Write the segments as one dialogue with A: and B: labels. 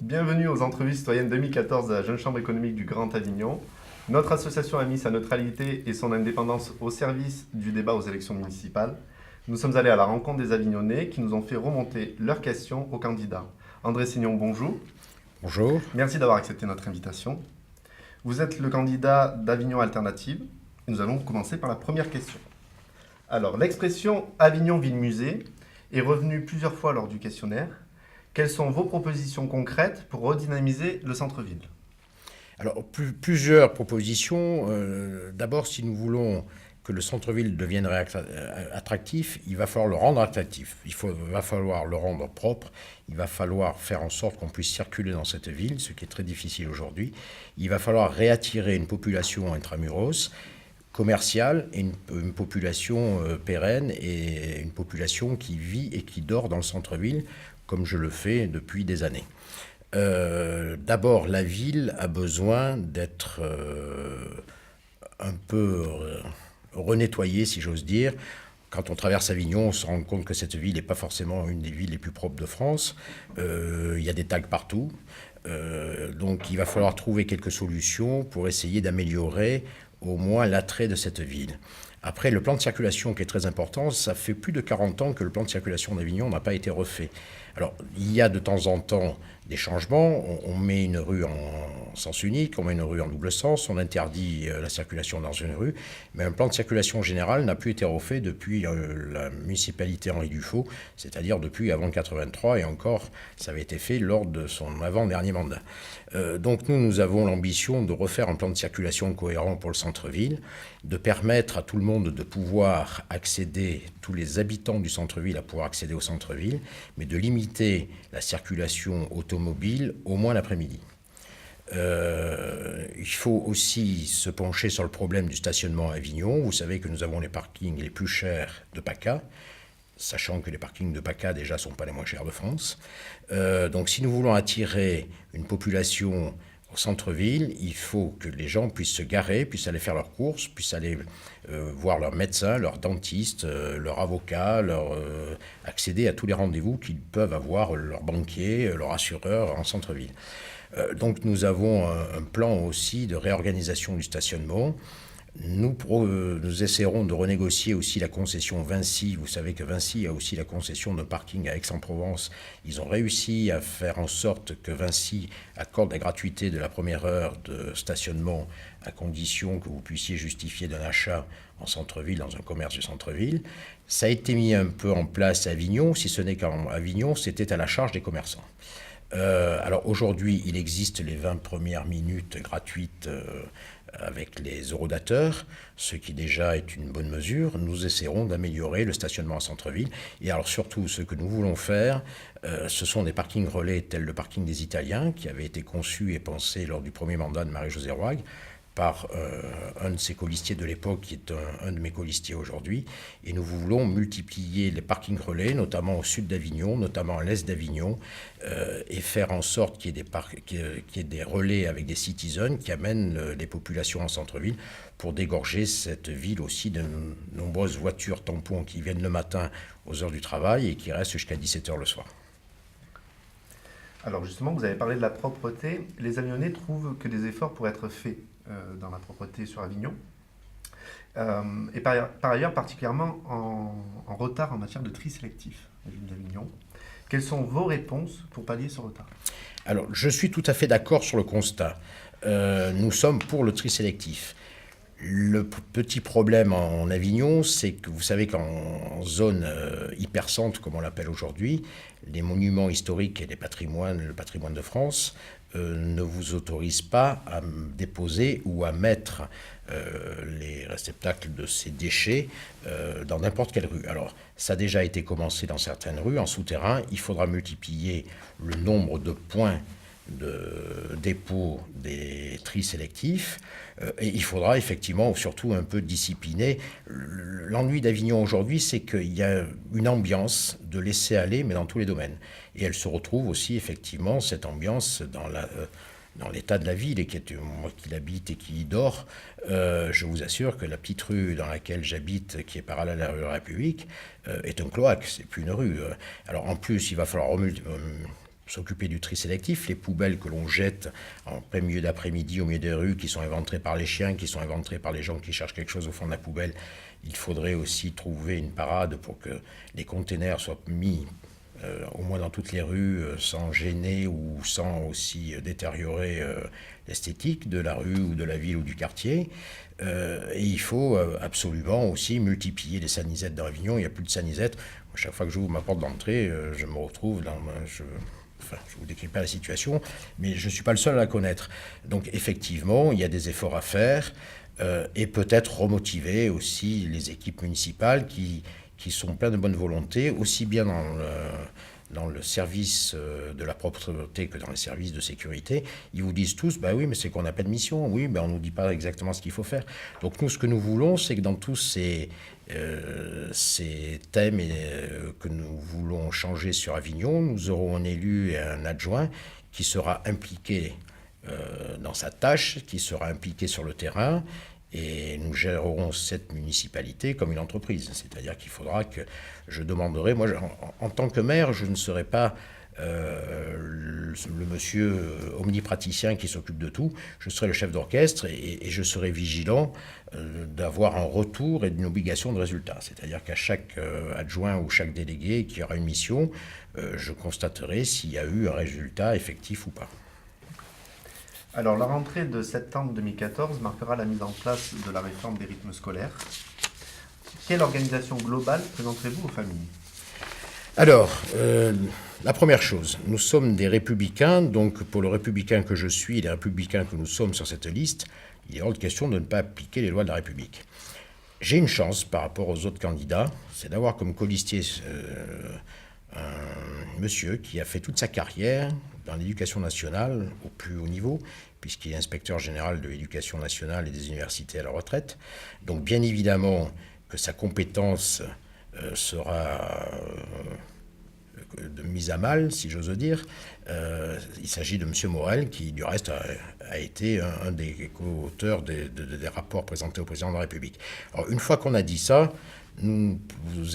A: Bienvenue aux entrevues citoyennes 2014 de la Jeune Chambre économique du Grand Avignon. Notre association a mis sa neutralité et son indépendance au service du débat aux élections municipales. Nous sommes allés à la rencontre des Avignonnais qui nous ont fait remonter leurs questions aux candidats. André Signon, bonjour.
B: Bonjour.
A: Merci d'avoir accepté notre invitation. Vous êtes le candidat d'Avignon Alternative. Nous allons commencer par la première question. Alors, l'expression Avignon ville-musée est revenue plusieurs fois lors du questionnaire. Quelles sont vos propositions concrètes pour redynamiser le centre-ville ?
B: Alors, plusieurs propositions. D'abord, si nous voulons que le centre-ville devienne attractif, il va falloir le rendre attractif. Va falloir le rendre propre. Il va falloir faire en sorte qu'on puisse circuler dans cette ville, ce qui est très difficile aujourd'hui. Il va falloir réattirer une population intramuros, commerciale, et une population pérenne et une population qui vit et qui dort dans le centre-ville, comme je le fais depuis des années. D'abord, la ville a besoin d'être un peu renettoyée, si j'ose dire. Quand on traverse Avignon, on se rend compte que cette ville n'est pas forcément une des villes les plus propres de France. Il y a des tags partout. Donc il va falloir trouver quelques solutions pour essayer d'améliorer au moins l'attrait de cette ville. Après, le plan de circulation qui est très important, ça fait plus de 40 ans que le plan de circulation d'Avignon n'a pas été refait. Alors, il y a de temps en temps des changements. On met une rue en sens unique, on met une rue en double sens, on interdit la circulation dans une rue. Mais un plan de circulation général n'a plus été refait depuis la municipalité Henri Dufaux, c'est-à-dire depuis avant 83, et encore, ça avait été fait lors de son avant-dernier mandat. Donc nous avons l'ambition de refaire un plan de circulation cohérent pour le centre-ville, de permettre à tout le monde de pouvoir accéder, tous les habitants du centre-ville à pouvoir accéder au centre-ville, mais de limiter la circulation automobile au moins l'après-midi. Il faut aussi se pencher sur le problème du stationnement à Avignon. Vous savez que nous avons les parkings les plus chers de PACA, sachant que les parkings de PACA déjà ne sont pas les moins chers de France. Donc si nous voulons attirer une population au centre-ville, il faut que les gens puissent se garer, puissent aller faire leurs courses, puissent aller voir leur médecin, leur dentiste, leur avocat, accéder à tous les rendez-vous qu'ils peuvent avoir, leur banquier, leur assureur en centre-ville. Donc nous avons un plan aussi de réorganisation du stationnement. Nous essaierons de renégocier aussi la concession Vinci. Vous savez que Vinci a aussi la concession de parking à Aix-en-Provence. Ils ont réussi à faire en sorte que Vinci accorde la gratuité de la première heure de stationnement à condition que vous puissiez justifier d'un achat en centre-ville, dans un commerce du centre-ville. Ça a été mis un peu en place à Avignon. Si ce n'est qu'à Avignon, c'était à la charge des commerçants. Alors aujourd'hui, il existe les 20 premières minutes gratuites avec les eurodateurs, ce qui déjà est une bonne mesure. Nous essaierons d'améliorer le stationnement en centre-ville. Et alors surtout, ce que nous voulons faire, ce sont des parkings relais tels le parking des Italiens, qui avait été conçu et pensé lors du premier mandat de Marie-Josée Roig, par un de ses colistiers de l'époque, qui est un de mes colistiers aujourd'hui. Et nous voulons multiplier les parkings relais, notamment au sud d'Avignon, notamment à l'est d'Avignon, et faire en sorte qu'il y ait des relais avec des citizens qui amènent les populations en centre-ville pour dégorger cette ville aussi de nombreuses voitures tampons qui viennent le matin aux heures du travail et qui restent jusqu'à 17h le soir.
A: Alors justement, vous avez parlé de la propreté. Les Avignonnais trouvent que des efforts pourraient être faits dans la propreté sur Avignon. Et par ailleurs, particulièrement en retard en matière de tri sélectif, la ville d'Avignon. Quelles sont vos réponses pour pallier ce retard ?
B: Alors, je suis tout à fait d'accord sur le constat. Nous sommes pour le tri sélectif. Le petit problème en Avignon, c'est que vous savez qu'en zone hypercentre, comme on l'appelle aujourd'hui, les monuments historiques et le patrimoine de France ne vous autorisent pas à déposer ou à mettre les réceptacles de ces déchets dans n'importe quelle rue. Alors, ça a déjà été commencé dans certaines rues, en souterrain. Il faudra multiplier le nombre de points de dépôt des tris sélectifs, et il faudra effectivement surtout un peu discipliner. L'ennui d'Avignon aujourd'hui, c'est qu'il y a une ambiance de laisser aller, mais dans tous les domaines. Et elle se retrouve aussi effectivement, cette ambiance, dans dans l'état de la ville, et moi qui l'habite et qui y dors, je vous assure que la petite rue dans laquelle j'habite, qui est parallèle à la rue de la République, est un cloaque, c'est plus une rue. Alors en plus, il va falloir s'occuper du tri sélectif, les poubelles que l'on jette en plein milieu d'après-midi au milieu des rues, qui sont inventrées par les chiens, qui sont inventrées par les gens qui cherchent quelque chose au fond de la poubelle. Il faudrait aussi trouver une parade pour que les containers soient mis au moins dans toutes les rues, sans gêner ou sans aussi détériorer l'esthétique de la rue ou de la ville ou du quartier. Et il faut absolument aussi multiplier les sanisettes dans Avignon. Il n'y a plus de sanisettes. Chaque fois que j'ouvre ma porte d'entrée, je me retrouve dans... Enfin, je ne vous décris pas la situation, mais je ne suis pas le seul à la connaître. Donc effectivement, il y a des efforts à faire et peut-être remotiver aussi les équipes municipales qui sont pleines de bonne volonté, aussi bien dans le service de la propreté que dans les services de sécurité. Ils vous disent tous, bah oui, mais c'est qu'on n'a pas de mission, oui, mais on ne nous dit pas exactement ce qu'il faut faire. Donc nous, ce que nous voulons, c'est que dans tous ces thèmes que nous voulons changer sur Avignon, nous aurons un élu et un adjoint qui sera impliqué dans sa tâche, qui sera impliqué sur le terrain, et nous gérerons cette municipalité comme une entreprise. C'est-à-dire qu'il faudra que je demanderai, moi en tant que maire, je ne serai pas le monsieur omnipraticien qui s'occupe de tout, je serai le chef d'orchestre et je serai vigilant d'avoir un retour et une obligation de résultat. C'est-à-dire qu'à chaque adjoint ou chaque délégué qui aura une mission, je constaterai s'il y a eu un résultat effectif ou pas.
A: Alors, la rentrée de septembre 2014 marquera la mise en place de la réforme des rythmes scolaires. Quelle organisation globale présenterez-vous aux familles ?
B: Alors, la première chose, nous sommes des républicains, donc pour le républicain que je suis et les républicains que nous sommes sur cette liste, il est hors de question de ne pas appliquer les lois de la République. J'ai une chance par rapport aux autres candidats, c'est d'avoir comme colistier un monsieur qui a fait toute sa carrière dans l'éducation nationale au plus haut niveau, puisqu'il est inspecteur général de l'éducation nationale et des universités à la retraite. Donc bien évidemment que sa compétence sera mise à mal, si j'ose dire. Il s'agit de M. Morel, qui du reste a été un des co-auteurs des rapports présentés au président de la République. Alors une fois qu'on a dit ça, nous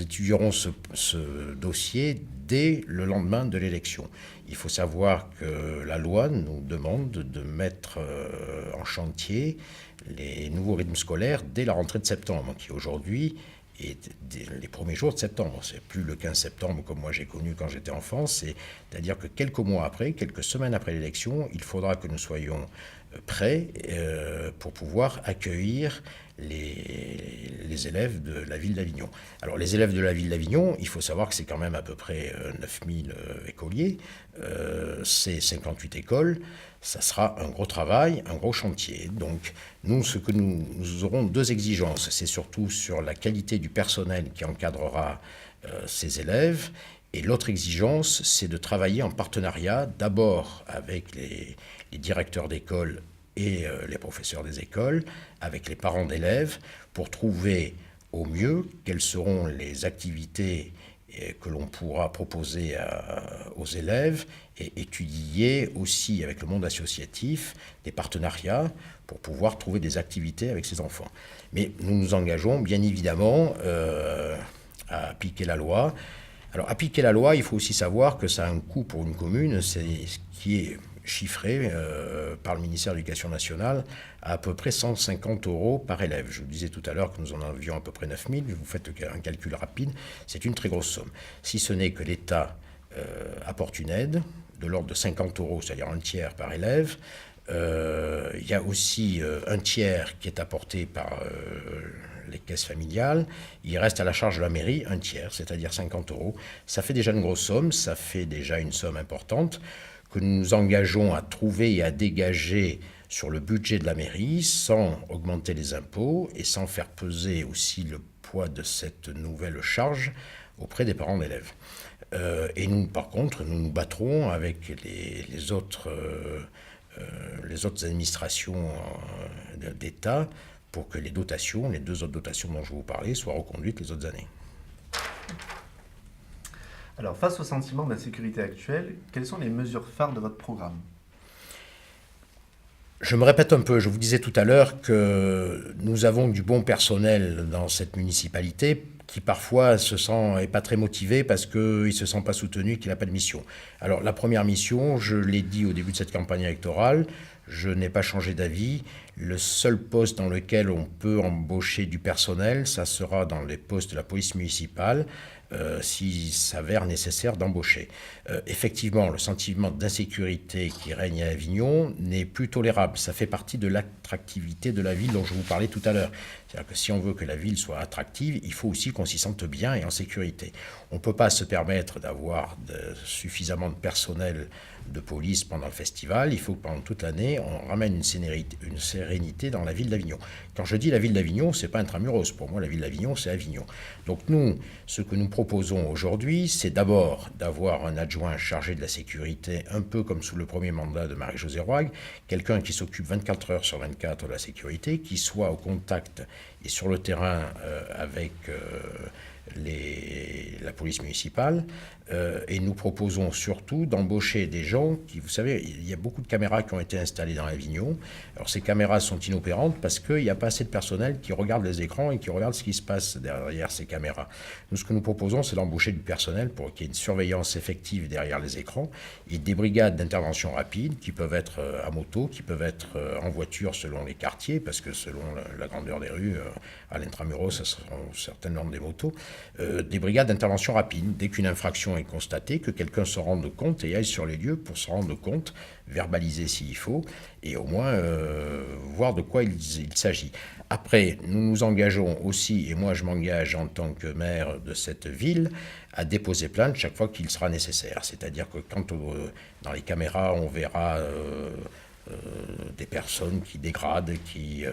B: étudierons ce dossier dès le lendemain de l'élection. Il faut savoir que la loi nous demande de mettre en chantier les nouveaux rythmes scolaires dès la rentrée de septembre, qui aujourd'hui est les premiers jours de septembre. C'est plus le 15 septembre comme moi j'ai connu quand j'étais enfant, c'est-à-dire que quelques mois après, quelques semaines après l'élection, il faudra que nous soyons prêts pour pouvoir accueillir les élèves de la ville d'Avignon. Alors les élèves de la ville d'Avignon, il faut savoir que c'est quand même à peu près 9000 écoliers, c'est 58 écoles, ça sera un gros travail, un gros chantier. Donc nous aurons deux exigences, c'est surtout sur la qualité du personnel qui encadrera ces élèves, et l'autre exigence, c'est de travailler en partenariat d'abord avec les directeurs d'école et les professeurs des écoles, avec les parents d'élèves, pour trouver au mieux quelles seront les activités que l'on pourra proposer aux élèves, et étudier aussi avec le monde associatif des partenariats pour pouvoir trouver des activités avec ces enfants. Mais nous nous engageons bien évidemment à appliquer la loi. Alors appliquer la loi, il faut aussi savoir que ça a un coût pour une commune, c'est ce qui est chiffré par le ministère de l'Éducation nationale à peu près 150 € par élève. Je vous disais tout à l'heure que nous en avions à peu près 9000, vous faites un calcul rapide, c'est une très grosse somme. Si ce n'est que l'État apporte une aide de l'ordre de 50 €, c'est-à-dire un tiers par élève, il y a aussi un tiers qui est apporté par les caisses familiales, il reste à la charge de la mairie un tiers, c'est-à-dire 50 €. Ça fait déjà une grosse somme, ça fait déjà une somme importante que nous nous engageons à trouver et à dégager sur le budget de la mairie sans augmenter les impôts et sans faire peser aussi le poids de cette nouvelle charge auprès des parents d'élèves. Et nous, par contre, nous nous battrons avec les autres administrations d'État pour que les dotations, les deux autres dotations dont je vous parlais, soient reconduites les autres années.
A: Alors, face au sentiment d'insécurité actuel, quelles sont les mesures phares de votre programme ?
B: Je me répète un peu, je vous disais tout à l'heure que nous avons du bon personnel dans cette municipalité qui parfois n'est pas très motivé parce qu'il ne se sent pas soutenu, qu'il n'a pas de mission. Alors la première mission, je l'ai dit au début de cette campagne électorale, je n'ai pas changé d'avis. Le seul poste dans lequel on peut embaucher du personnel, ça sera dans les postes de la police municipale, s'il s'avère nécessaire d'embaucher. Effectivement, le sentiment d'insécurité qui règne à Avignon n'est plus tolérable. Ça fait partie de l'attractivité de la ville dont je vous parlais tout à l'heure. C'est-à-dire que si on veut que la ville soit attractive, il faut aussi qu'on s'y sente bien et en sécurité. On ne peut pas se permettre d'avoir suffisamment de personnel de police pendant le festival. Il faut que pendant toute l'année, on ramène une sérénité dans la ville d'Avignon. Quand je dis la ville d'Avignon, ce n'est pas intramuros. Pour moi, la ville d'Avignon, c'est Avignon. Donc nous, ce que nous proposons aujourd'hui, c'est d'abord d'avoir un adjoint chargé de la sécurité, un peu comme sous le premier mandat de Marie-Josée Roig, quelqu'un qui s'occupe 24 heures sur 24 de la sécurité, qui soit au contact et sur le terrain avec la police municipale. Et nous proposons surtout d'embaucher des gens qui, vous savez, il y a beaucoup de caméras qui ont été installées dans Avignon. Alors ces caméras sont inopérantes parce qu'il n'y a pas assez de personnel qui regarde les écrans et qui regarde ce qui se passe derrière ces caméras. Nous, ce que nous proposons, c'est d'embaucher du personnel pour qu'il y ait une surveillance effective derrière les écrans et des brigades d'intervention rapide qui peuvent être à moto, qui peuvent être en voiture selon les quartiers, parce que selon la grandeur des rues, à l'intramuros, ce seront certainement des motos, des brigades d'intervention rapide. Dès qu'une infraction est constatée, que quelqu'un se rende compte et aille sur les lieux pour se rendre compte, verbaliser s'il faut, et au moins voir de quoi il s'agit. Après, nous nous engageons aussi, et moi je m'engage en tant que maire de cette ville, à déposer plainte chaque fois qu'il sera nécessaire. C'est-à-dire que quand dans les caméras on verra des personnes qui dégradent, qui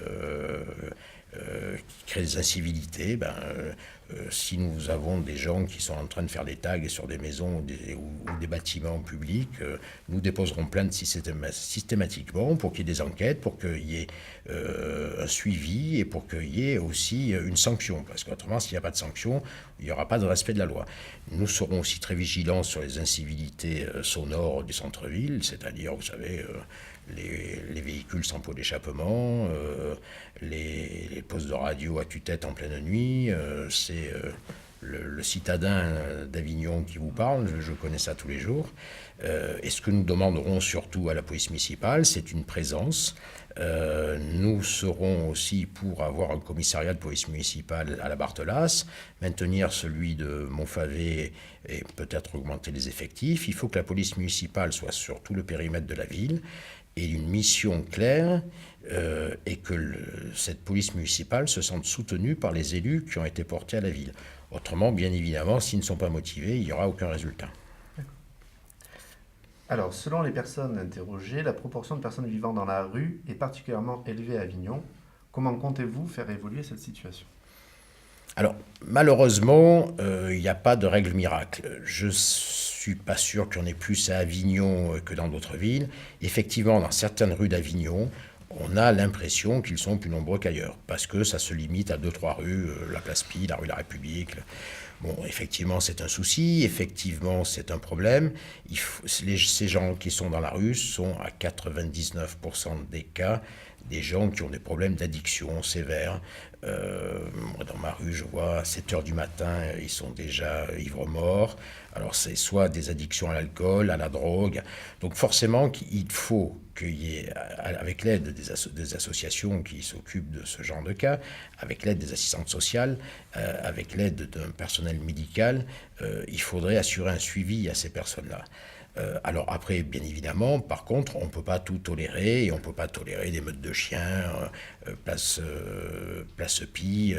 B: créent des incivilités, si nous avons des gens qui sont en train de faire des tags sur des maisons ou des bâtiments publics, nous déposerons plainte systématiquement pour qu'il y ait des enquêtes, pour qu'il y ait un suivi et pour qu'il y ait aussi une sanction. Parce qu'autrement, s'il n'y a pas de sanction, il n'y aura pas de respect de la loi. Nous serons aussi très vigilants sur les incivilités sonores du centre-ville, c'est-à-dire, vous savez, les véhicules sans pot d'échappement, les postes de radio à tue-tête en pleine nuit, c'est le citadin d'Avignon qui vous parle, je connais ça tous les jours. Et ce que nous demanderons surtout à la police municipale, c'est une présence. Nous serons aussi pour avoir un commissariat de police municipale à la Barthelas, maintenir celui de Montfavet et peut-être augmenter les effectifs. Il faut que la police municipale soit sur tout le périmètre de la ville et une mission claire et que cette police municipale se sente soutenue par les élus qui ont été portés à la ville. Autrement, bien évidemment, s'ils ne sont pas motivés, il n'y aura aucun résultat.
A: Alors, selon les personnes interrogées, la proportion de personnes vivant dans la rue est particulièrement élevée à Avignon. Comment comptez-vous faire évoluer cette situation ?
B: Alors, malheureusement, il n'y a pas de règle miracle. Je ne suis pas sûr qu'il y en ait plus à Avignon que dans d'autres villes. Effectivement, dans certaines rues d'Avignon, on a l'impression qu'ils sont plus nombreux qu'ailleurs, parce que ça se limite à 2-3 rues, la Place Pie, la rue de la République. Bon, effectivement, c'est un souci, effectivement, c'est un problème. Ces gens qui sont dans la rue sont à 99% des cas des gens qui ont des problèmes d'addiction sévères. Moi, dans ma rue, je vois à 7 heures du matin, ils sont déjà ivres-morts. Alors, c'est soit des addictions à l'alcool, à la drogue. Donc, forcément, il faut qu'il y ait, avec l'aide des associations qui s'occupent de ce genre de cas, avec l'aide des assistantes sociales, avec l'aide d'un personnel médical, il faudrait assurer un suivi à ces personnes-là. Alors après, bien évidemment, par contre, on ne peut pas tout tolérer, et on ne peut pas tolérer des meutes de chiens, place Pie,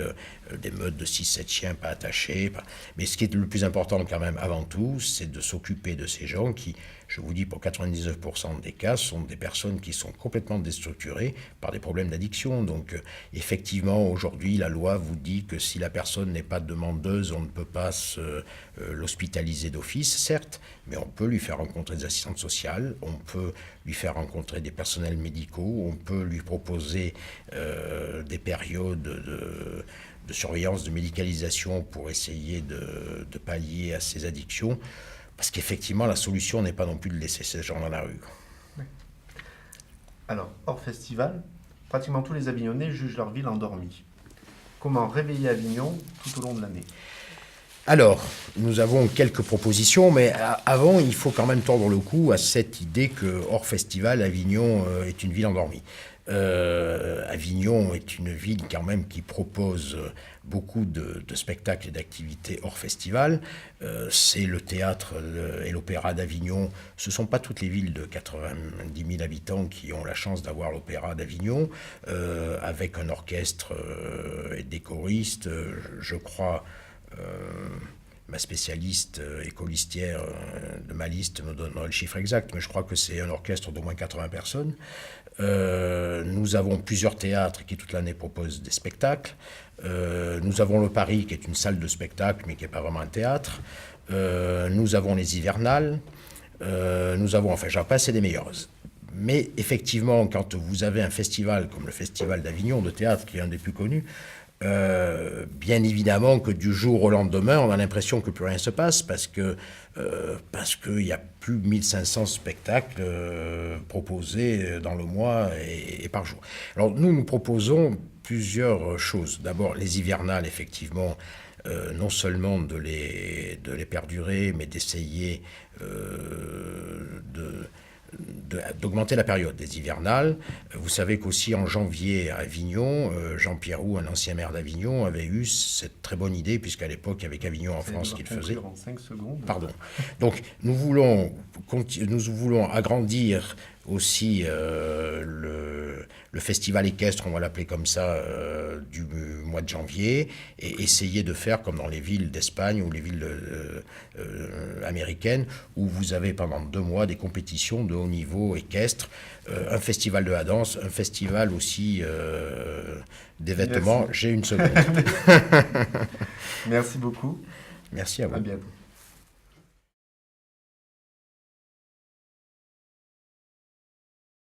B: des meutes de 6-7 chiens pas attachés. Mais ce qui est le plus important quand même, avant tout, c'est de s'occuper de ces gens qui, je vous dis, pour 99% des cas, sont des personnes qui sont complètement déstructurées par des problèmes d'addiction. Donc, effectivement, aujourd'hui, la loi vous dit que si la personne n'est pas demandeuse, on ne peut pas l'hospitaliser d'office, certes, mais on peut lui faire rencontrer des assistantes sociales, on peut lui faire rencontrer des personnels médicaux, on peut lui proposer des périodes de surveillance, de médicalisation pour essayer de pallier à ces addictions. Parce qu'effectivement, la solution n'est pas non plus de laisser ces gens dans la rue.
A: Alors, hors festival, pratiquement tous les Avignonnais jugent leur ville endormie. Comment réveiller Avignon tout au long de l'année?
B: Alors, nous avons quelques propositions, mais avant, il faut quand même tordre le cou à cette idée que, hors festival, Avignon est une ville endormie. Avignon est une ville quand même qui propose beaucoup de spectacles et d'activités hors festival. C'est le théâtre et l'opéra d'Avignon. Ce ne sont pas toutes les villes de 90 000 habitants qui ont la chance d'avoir l'opéra d'Avignon, avec un orchestre et des choristes, je crois. Ma spécialiste et colistière de ma liste me donnera le chiffre exact, mais je crois que c'est un orchestre d'au moins 80 personnes. Nous avons plusieurs théâtres qui toute l'année proposent des spectacles. Nous avons le Paris qui est une salle de spectacle mais qui n'est pas vraiment un théâtre. Nous avons les hivernales. Nous avons, enfin j'en passe, c'est des meilleurs. Mais effectivement, quand vous avez un festival comme le Festival d'Avignon de théâtre, qui est un des plus connus, bien évidemment que du jour au lendemain, on a l'impression que plus rien se passe parce qu'il y a plus de 1500 spectacles proposés dans le mois et par jour. Alors nous proposons plusieurs choses. D'abord, les hivernales, effectivement, non seulement de les perdurer, mais d'essayer d'augmenter la période des hivernales. Vous savez qu'aussi en janvier à Avignon, Jean-Pierre Roux, un ancien maire d'Avignon, avait eu cette très bonne idée, puisqu'à l'époque, il y avait qu'Avignon en France qui le faisait.
A: En 5 secondes.
B: Pardon. Donc, nous voulons agrandir aussi le festival équestre, on va l'appeler comme ça, du mois de janvier, et essayer de faire comme dans les villes d'Espagne ou les villes américaines, où vous avez pendant 2 mois des compétitions de haut niveau équestre, un festival de la danse, un festival aussi des vêtements.
A: Merci.
B: J'ai une seconde.
A: Merci beaucoup.
B: Merci à vous.
A: À bientôt.